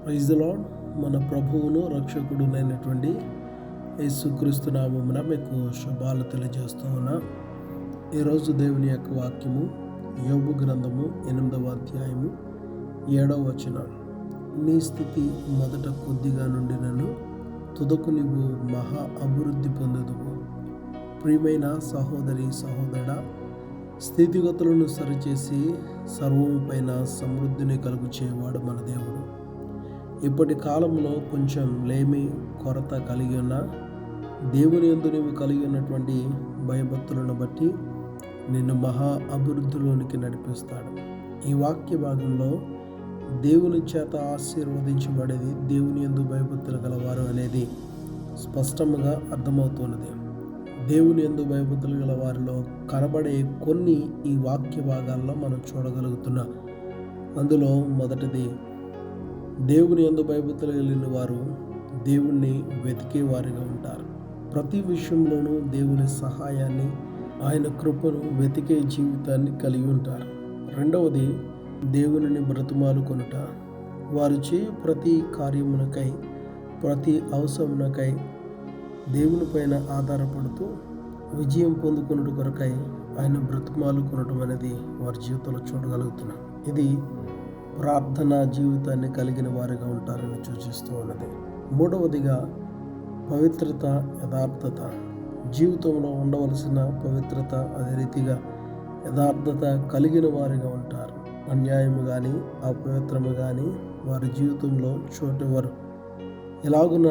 Praise the lord. మన ప్రభువును రక్షకుడునైనటువంటి యేసుక్రీస్తు నామమున మీకు శుభాలు తెలియజేస్తూ ఉన్నా. ఈరోజు దేవుని యొక్క వాక్యము యోబు గ్రంథము 8వ అధ్యాయము 7వ వచనం. నీ స్థితి మొదట కొద్దిగా నుండినను తుదకు నీవు మహా అభివృద్ధి పొందుదువు. ప్రియమైన సహోదరి సహోదరుడా, స్థితిగతులను సరిచేసి సర్వము పైన సమృద్ధిని కలుగు చేయవాడు మన దేవుడు. ఇప్పటి కాలంలో కొంచెం లేమి కొరత కలిగి ఉన్న దేవుని యందు నీవు కలిగి ఉన్నటువంటి భయభక్తులను బట్టి నిన్ను మహా అభివృద్ధిలోనికి నడిపిస్తాడు. ఈ వాక్య భాగంలో దేవుని చేత ఆశీర్వదించబడేది దేవుని యందు భయభక్తులు గలవారు అనేది స్పష్టంగా అర్థమవుతున్నది. దేవుని యందు భయభక్తులు గల వారిలో కనబడే కొన్ని ఈ వాక్య భాగాల్లో మనం చూడగలుగుతున్నాం. అందులో మొదటిది, దేవుని యందు భయభక్తులు కలిగిన వారు దేవుణ్ణి వెతికే వారిగా ఉంటారు. ప్రతి విషయంలోనూ దేవుని సహాయాన్ని, ఆయన కృపను వెతికే జీవితాన్ని కలిగి ఉంటారు. రెండవది, దేవునిని బ్రతిమాలు కొనుట. వారు చేయు ప్రతి కార్యమునకై, ప్రతి అవసరమునకై దేవుని పైన ఆధారపడుతూ విజయం పొందుకున్నట్టు కొరకై ఆయన బ్రతిమాలు కొనటం అనేది వారి జీవితంలో చూడగలుగుతున్నాం. ఇది ప్రార్థనా జీవితాన్ని కలిగిన వారిగా ఉంటారని సూచిస్తూ ఉన్నది. మూడవదిగా, పవిత్రత, యథార్థత. జీవితంలో ఉండవలసిన పవిత్రత, అదే రీతిగా యథార్థత కలిగిన వారిగా ఉంటారు. అన్యాయము కానీ అపవిత్రము కానీ వారి జీవితంలో చోటెవరు. ఎలాగున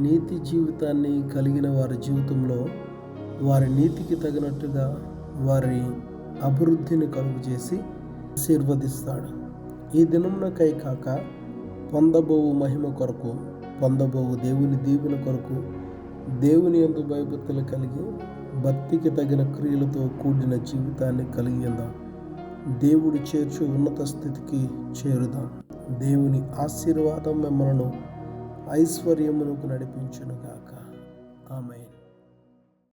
నీతి జీవితాన్ని కలిగిన వారి జీవితంలో వారి నీతికి తగినట్టుగా వారి అభివృద్ధిని కలుగు చేసి ఆశీర్వదిస్తాడు. ఈ దినమునకై కాక పొందబోవు మహిమ కొరకు, పొందబోవు దేవుని దీవెన కొరకు దేవుని యందు భయభక్తులు కలిగి భక్తికి తగిన క్రియలతో కూడిన జీవితాన్ని కలిగి ఉందాం. దేవుడు చేర్చు ఉన్నత స్థితికి చేరుదాం. దేవుని ఆశీర్వాదం మిమ్మలను ఐశ్వర్యమునకు నడిపించునుగాక. ఆమేన్.